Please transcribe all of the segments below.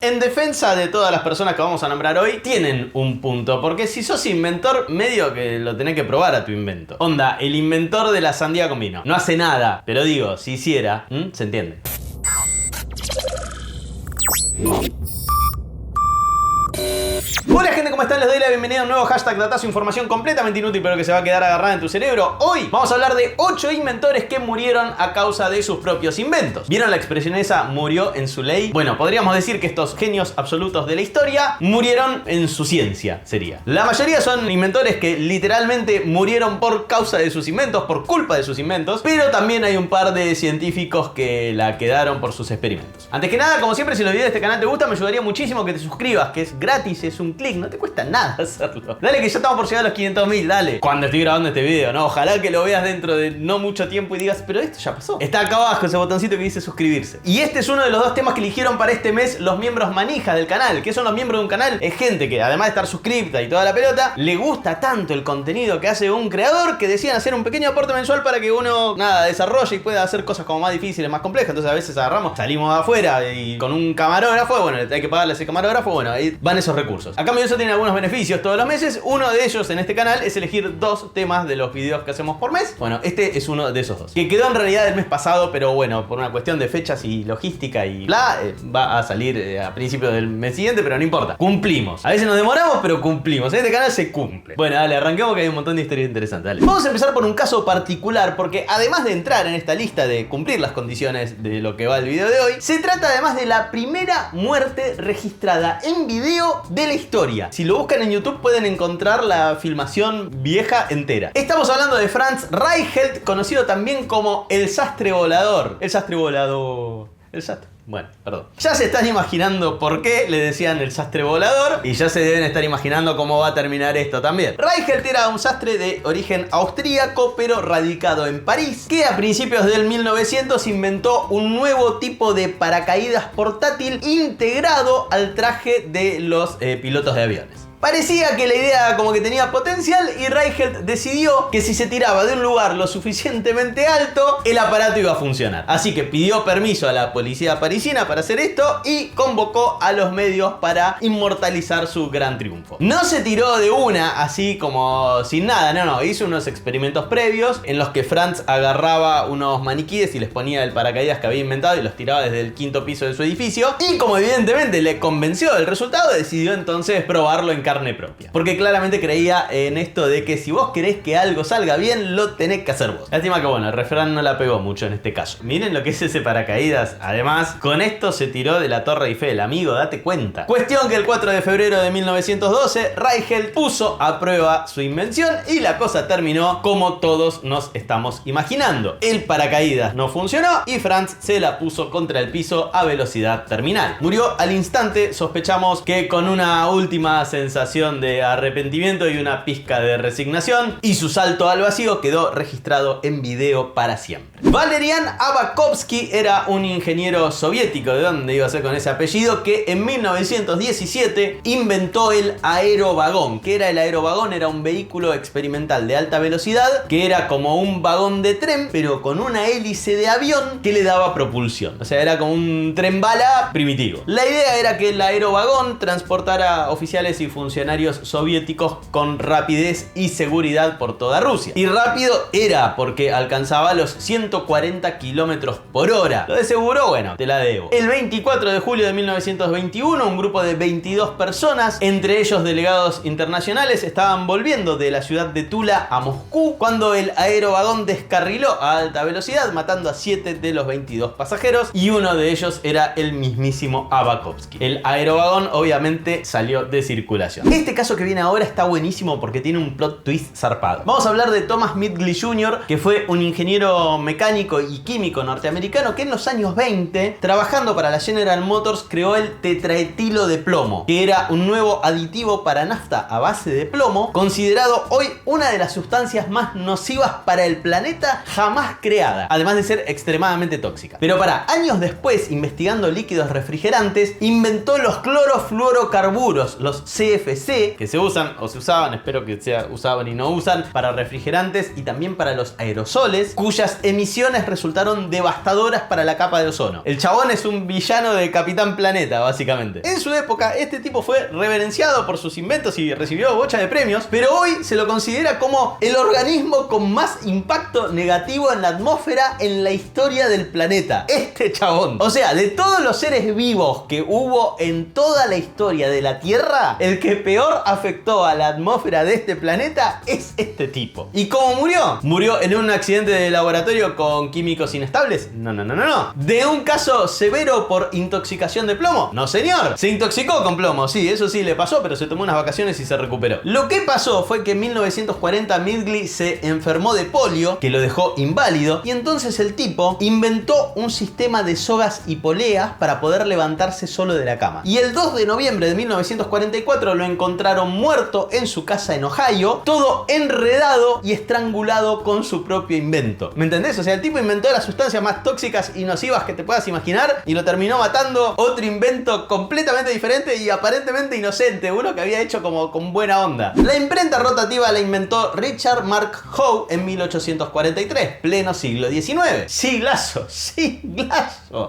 en defensa de todas las personas que vamos a nombrar hoy, tienen un punto. Porque si sos inventor, medio que lo tenés que probar a tu invento. Onda, el inventor de la sandía con vino. No hace nada, pero digo, si hiciera, ¿se entiende? Hola gente, ¿cómo están? Les doy la bienvenida a un nuevo hashtag Datazo, información completamente inútil pero que se va a quedar agarrada en tu cerebro. Hoy vamos a hablar de 8 inventores que murieron a causa de sus propios inventos. ¿Vieron la expresión esa, murió en su ley? Bueno, podríamos decir que estos genios absolutos de la historia murieron en su ciencia, sería. La mayoría son inventores que literalmente murieron por causa de sus inventos, por culpa de sus inventos, pero también hay un par de científicos que la quedaron por sus experimentos. Antes que nada, como siempre, si los videos de este canal te gustan, me ayudaría muchísimo que te suscribas, que es gratis, es un clic, no te cuesta nada hacerlo. Dale que ya estamos por llegar a los 500.000, dale. Cuando estoy grabando este video, ¿no? Ojalá que lo veas dentro de no mucho tiempo y digas, pero esto ya pasó. Está acá abajo ese botoncito que dice suscribirse. Y este es uno de los dos temas que eligieron para este mes los miembros manijas del canal. ¿Qué son los miembros de un canal? Es gente que, además de estar suscripta y toda la pelota, le gusta tanto el contenido que hace un creador que decían hacer un pequeño aporte mensual para que uno, desarrolle y pueda hacer cosas como más difíciles, más complejas. Entonces a veces agarramos, salimos de afuera y con un camarógrafo, bueno, hay que pagarle a ese camarógrafo, bueno, ahí van esos recursos. A cambio de eso tiene algunos beneficios todos los meses. Uno de ellos en este canal es elegir 2 temas de los videos que hacemos por mes. Bueno, este es uno de esos 2. Que quedó en realidad el mes pasado, pero bueno, por una cuestión de fechas y logística y bla, va a salir a principios del mes siguiente, pero no importa. Cumplimos. A veces nos demoramos, pero cumplimos. En este canal se cumple. Bueno, dale, arranquemos que hay un montón de historias interesantes. Dale. Vamos a empezar por un caso particular, porque además de entrar en esta lista de cumplir las condiciones de lo que va el video de hoy, se trata además de la primera muerte registrada en video de la historia. Si lo buscan en YouTube pueden encontrar la filmación vieja entera. Estamos hablando de Franz Reichelt, conocido también como el sastre volador. El sastre volador. El sastre. Bueno, perdón. Ya se están imaginando por qué le decían el sastre volador y ya se deben estar imaginando cómo va a terminar esto también. Reichelt era un sastre de origen austríaco pero radicado en París, que a principios del 1900 inventó un nuevo tipo de paracaídas portátil integrado al traje de los pilotos de aviones. Parecía que la idea como que tenía potencial y Reichelt decidió que si se tiraba de un lugar lo suficientemente alto, el aparato iba a funcionar. Así que pidió permiso a la policía parisina para hacer esto y convocó a los medios para inmortalizar su gran triunfo. No se tiró de una así como sin nada, no, hizo unos experimentos previos en los que Franz agarraba unos maniquíes y les ponía el paracaídas que había inventado y los tiraba desde el 5º piso de su edificio y como evidentemente le convenció el resultado, decidió entonces probarlo en carne propia. Porque claramente creía en esto de que si vos querés que algo salga bien, lo tenés que hacer vos. Lástima que bueno, el refrán no la pegó mucho en este caso. Miren lo que es ese paracaídas. Además, con esto se tiró de la Torre Eiffel, amigo, date cuenta. Cuestión que el 4 de febrero de 1912, Reichelt puso a prueba su invención y la cosa terminó como todos nos estamos imaginando. El paracaídas no funcionó y Franz se la puso contra el piso a velocidad terminal. Murió al instante, sospechamos que con una última sensación de arrepentimiento y una pizca de resignación, y su salto al vacío quedó registrado en video para siempre. Valerian Abakovsky era un ingeniero soviético, ¿de dónde iba a ser con ese apellido?, que en 1917 inventó el aerovagón. ¿Qué era el aerovagón? Era un vehículo experimental de alta velocidad que era como un vagón de tren pero con una hélice de avión que le daba propulsión. O sea, era como un tren bala primitivo. La idea era que el aerovagón transportara oficiales y funcionarios soviéticos con rapidez y seguridad por toda Rusia. Y rápido era porque alcanzaba los 140 kilómetros por hora. Lo de seguro, bueno, te la debo. El 24 de julio de 1921, un grupo de 22 personas, entre ellos delegados internacionales, estaban volviendo de la ciudad de Tula a Moscú cuando el aerovagón descarriló a alta velocidad, matando a 7 de los 22 pasajeros, y uno de ellos era el mismísimo Abakovsky. El aerovagón obviamente salió de circulación. Este caso que viene ahora está buenísimo porque tiene un plot twist zarpado. Vamos a hablar de Thomas Midgley Jr., que fue un ingeniero mecánico y químico norteamericano que en los años 20, trabajando para la General Motors, creó el tetraetilo de plomo, que era un nuevo aditivo para nafta a base de plomo, considerado hoy una de las sustancias más nocivas para el planeta jamás creada, además de ser extremadamente tóxica. Pero años después, investigando líquidos refrigerantes, inventó los clorofluorocarburos, los CFC, que se usan o se usaban, espero que se usaban y no usan, para refrigerantes y también para los aerosoles, cuyas emisiones emisiones resultaron devastadoras para la capa de ozono. El chabón es un villano de Capitán Planeta, básicamente. En su época, este tipo fue reverenciado por sus inventos y recibió bocha de premios, pero hoy se lo considera como el organismo con más impacto negativo en la atmósfera en la historia del planeta. Este chabón. O sea, de todos los seres vivos que hubo en toda la historia de la Tierra, el que peor afectó a la atmósfera de este planeta es este tipo. ¿Y cómo murió? ¿Murió en un accidente de laboratorio con químicos inestables? No. ¿De un caso severo por intoxicación de plomo? No, señor. Se intoxicó con plomo, sí, eso sí le pasó, pero se tomó unas vacaciones y se recuperó. Lo que pasó fue que en 1940 Midgley se enfermó de polio, que lo dejó inválido, y entonces el tipo inventó un sistema de sogas y poleas para poder levantarse solo de la cama. Y el 2 de noviembre de 1944 lo encontraron muerto en su casa en Ohio, todo enredado y estrangulado con su propio invento. ¿Me entendés? O sea, el tipo inventó las sustancias más tóxicas y nocivas que te puedas imaginar y lo terminó matando otro invento completamente diferente y aparentemente inocente, uno que había hecho como con buena onda. La imprenta rotativa la inventó Richard Mark Howe en 1843, pleno siglo XIX. Siglazo.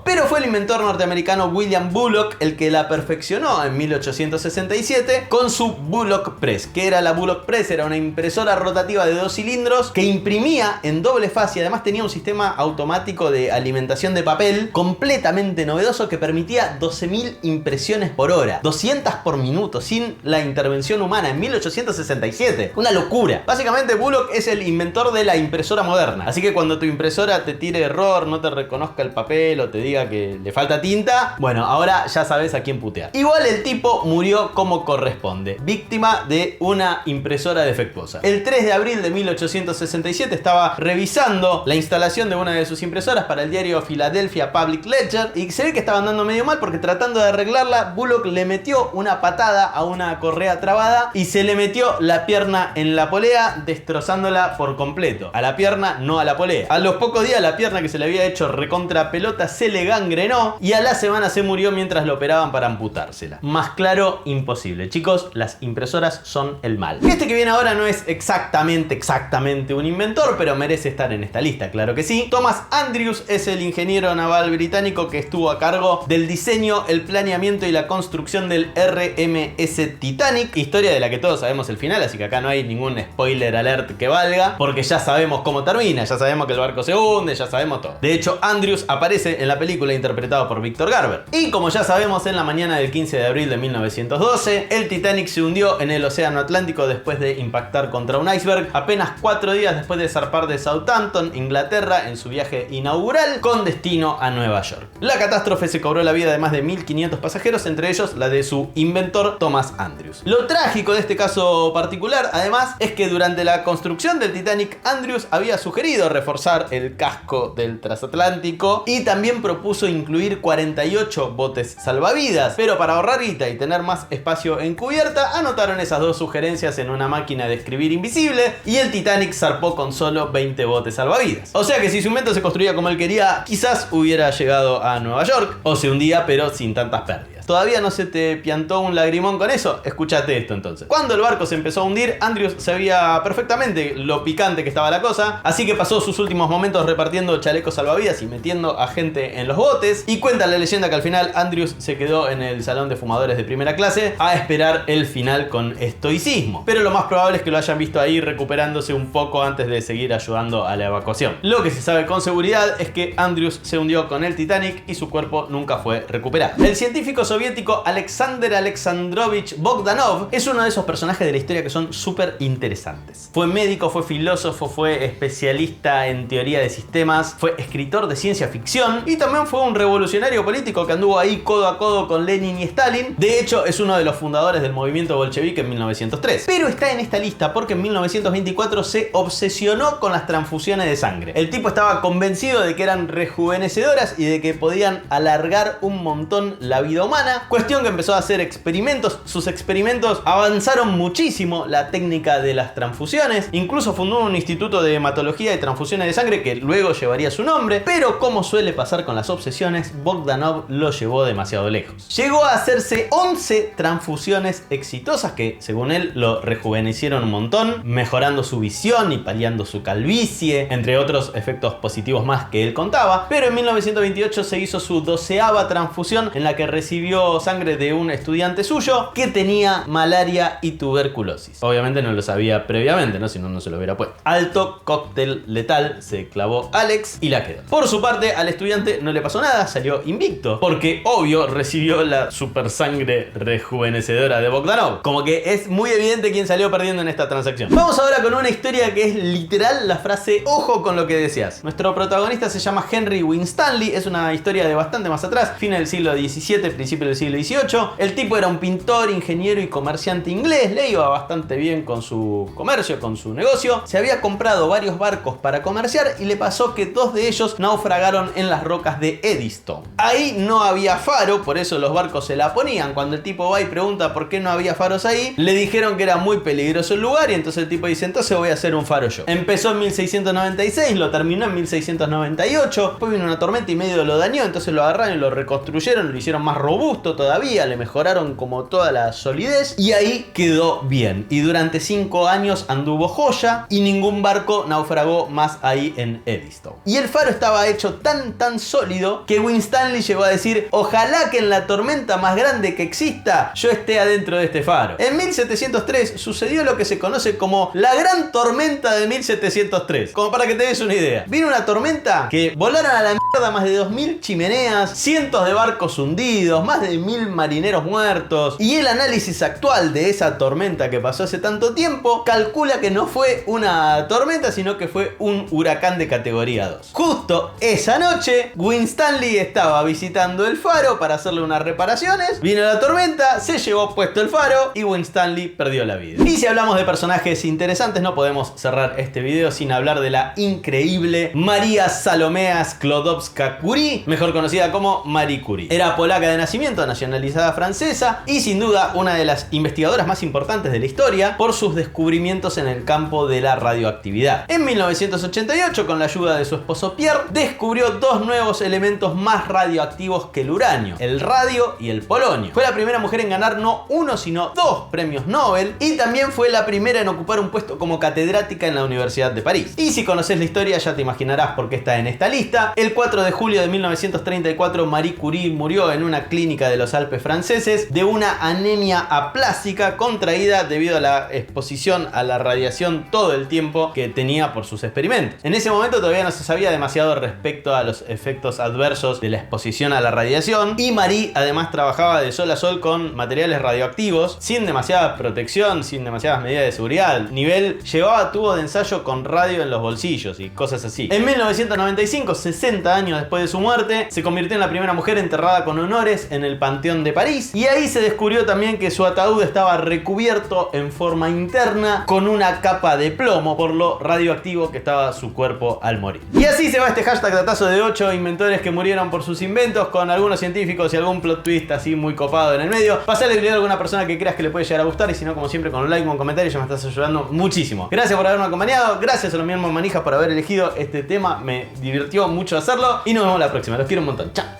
Pero fue el inventor norteamericano William Bullock el que la perfeccionó en 1867 con su Bullock Press. ¿Qué era la Bullock Press? Era una impresora rotativa de 2 cilindros que imprimía en doble faz y además tenía un sistema automático de alimentación de papel completamente novedoso que permitía 12.000 impresiones por hora, 200 por minuto, sin la intervención humana, en 1867. Una locura. Básicamente Bullock es el inventor de la impresora moderna. Así que cuando tu impresora te tire error, no te reconozca el papel o te diga que le falta tinta, bueno, ahora ya sabes a quién putear. Igual el tipo murió como corresponde, víctima de una impresora defectuosa. El 3 de abril de 1867 estaba revisando la instalación de una de sus impresoras para el diario Philadelphia Public Ledger y se ve que estaba andando medio mal porque tratando de arreglarla, Bullock le metió una patada a una correa trabada y se le metió la pierna en la polea, destrozándola por completo. A la pierna, no a la polea. A los pocos días la pierna que se le había hecho recontra pelota se le gangrenó y a la semana se murió mientras lo operaban para amputársela. Más claro, imposible. Chicos, las impresoras son el mal. Este que viene ahora no es exactamente un inventor, pero merece estar en esta lista, claro que sí. Thomas Andrews es el ingeniero naval británico que estuvo a cargo del diseño, el planeamiento y la construcción del RMS Titanic, historia de la que todos sabemos el final, así que acá no hay ningún spoiler alert que valga, porque ya sabemos cómo termina, ya sabemos que el barco se hunde, ya sabemos todo. De hecho, Andrews aparece en la película interpretado por Victor Garber. Y como ya sabemos, en la mañana del 15 de abril de 1912, el Titanic se hundió en el océano Atlántico después de impactar contra un iceberg, apenas 4 días después de zarpar de Southampton, Inglaterra, en su viaje inaugural con destino a Nueva York. La catástrofe se cobró la vida de más de 1.500 pasajeros, entre ellos la de su inventor Thomas Andrews. Lo trágico de este caso particular, además, es que durante la construcción del Titanic, Andrews había sugerido reforzar el casco del transatlántico y también propuso incluir 48 botes salvavidas, pero para ahorrar guita y tener más espacio en cubierta, anotaron esas dos sugerencias en una máquina de escribir invisible y el Titanic zarpó con solo 20 botes salvavidas. O sea que si su invento se construía como él quería, quizás hubiera llegado a Nueva York o se hundía, pero sin tantas pérdidas. ¿Todavía no se te piantó un lagrimón con eso? Escúchate esto entonces. Cuando el barco se empezó a hundir, Andrews sabía perfectamente lo picante que estaba la cosa, así que pasó sus últimos momentos repartiendo chalecos salvavidas y metiendo a gente en los botes. Y cuenta la leyenda que al final Andrews se quedó en el salón de fumadores de primera clase a esperar el final con estoicismo. Pero lo más probable es que lo hayan visto ahí recuperándose un poco antes de seguir ayudando a la evacuación. Lo que se sabe con seguridad es que Andrews se hundió con el Titanic y su cuerpo nunca fue recuperado. El científico soviético Alexander Alexandrovich Bogdanov es uno de esos personajes de la historia que son súper interesantes. Fue médico, fue filósofo, fue especialista en teoría de sistemas, fue escritor de ciencia ficción y también fue un revolucionario político que anduvo ahí codo a codo con Lenin y Stalin. De hecho, es uno de los fundadores del movimiento bolchevique en 1903. Pero está en esta lista porque en 1924 se obsesionó con las transfusiones de sangre. El tipo estaba convencido de que eran rejuvenecedoras y de que podían alargar un montón la vida humana. humana. Cuestión que empezó a hacer experimentos. Sus experimentos avanzaron muchísimo la técnica de las transfusiones. Incluso fundó un instituto de hematología y transfusiones de sangre que luego llevaría su nombre. Pero como suele pasar con las obsesiones, Bogdanov lo llevó demasiado lejos. Llegó a hacerse 11 transfusiones exitosas que, según él, lo rejuvenecieron un montón, mejorando su visión y paliando su calvicie, entre otros efectos positivos más que él contaba. Pero en 1928 se hizo su 12ª transfusión, en la que recibió sangre de un estudiante suyo que tenía malaria y tuberculosis. Obviamente no lo sabía previamente, ¿no? Si no, no se lo hubiera puesto. Alto cóctel letal se clavó Alex y la quedó. Por su parte, al estudiante no le pasó nada, salió invicto, porque obvio recibió la super sangre rejuvenecedora de Bogdanov. Como que es muy evidente quién salió perdiendo en esta transacción. Vamos ahora con una historia que es literal la frase ojo con lo que deseas. Nuestro protagonista se llama Henry Winstanley, es una historia de bastante más atrás, fines del siglo XVII, principio del siglo XVIII. El tipo era un pintor, ingeniero y comerciante inglés, le iba bastante bien con su comercio, con su negocio. Se había comprado varios barcos para comerciar y le pasó que 2 de ellos naufragaron en las rocas de Eddystone. Ahí no había faro, por eso los barcos se la ponían. Cuando el tipo va y pregunta por qué no había faros ahí, le dijeron que era muy peligroso el lugar y entonces el tipo dice, entonces voy a hacer un faro yo. Empezó en 1696, lo terminó en 1698, después vino una tormenta y medio lo dañó, entonces lo agarraron y lo reconstruyeron, lo hicieron más robusto todavía, le mejoraron como toda la solidez y ahí quedó bien. Y durante 5 años anduvo joya y ningún barco naufragó más ahí en Eddystone. Y el faro estaba hecho tan sólido que Winstanley llegó a decir, ojalá que en la tormenta más grande que exista yo esté adentro de este faro. En 1703 sucedió lo que se conoce como la gran tormenta de 1703. Como para que te des una idea. Vino una tormenta que volaron a la mierda más de 2000 chimeneas, cientos de barcos hundidos, más de 1000 marineros muertos. Y el análisis actual de esa tormenta que pasó hace tanto tiempo calcula que no fue una tormenta, sino que fue un huracán de categoría 2. Justo esa noche, Winstanley estaba visitando el faro para hacerle unas reparaciones. Vino la tormenta, se llevó puesto el faro y Winstanley perdió la vida. Y si hablamos de personajes interesantes, no podemos cerrar este video sin hablar de la increíble María Salomea Sklodowska-Curie, mejor conocida como Marie Curie. Era polaca de nacimiento, nacionalizada francesa y sin duda una de las investigadoras más importantes de la historia por sus descubrimientos en el campo de la radioactividad. En 1988, con la ayuda de su esposo Pierre, descubrió 2 nuevos elementos más radioactivos que el uranio, el radio y el polonio. Fue la primera mujer en ganar no 1 sino 2 premios Nobel y también fue la primera en ocupar un puesto como catedrática en la Universidad de París. Y si conoces la historia ya te imaginarás por qué está en esta lista. El 4 de julio de 1934 Marie Curie murió en una clínica de los Alpes franceses de una anemia aplásica contraída debido a la exposición a la radiación todo el tiempo que tenía por sus experimentos. En ese momento todavía no se sabía demasiado respecto a los efectos adversos de la exposición a la radiación y Marie además trabajaba de sol a sol con materiales radioactivos sin demasiada protección, sin demasiadas medidas de seguridad. Nivel llevaba tubo de ensayo con radio en los bolsillos y cosas así. En 1995, 60 años después de su muerte, se convirtió en la primera mujer enterrada con honores en el Panteón de París y ahí se descubrió también que su ataúd estaba recubierto en forma interna con una capa de plomo por lo radioactivo que estaba su cuerpo al morir. Y así se va este hashtag datazo de 8 inventores que murieron por sus inventos, con algunos científicos y algún plot twist así muy copado en el medio. Pasale el video a alguna persona que creas que le puede llegar a gustar y si no, como siempre, con un like o un comentario ya me estás ayudando muchísimo. Gracias por haberme acompañado, gracias a los mismos manijas por haber elegido este tema, me divirtió mucho hacerlo y nos vemos la próxima. Los quiero un montón. Chao.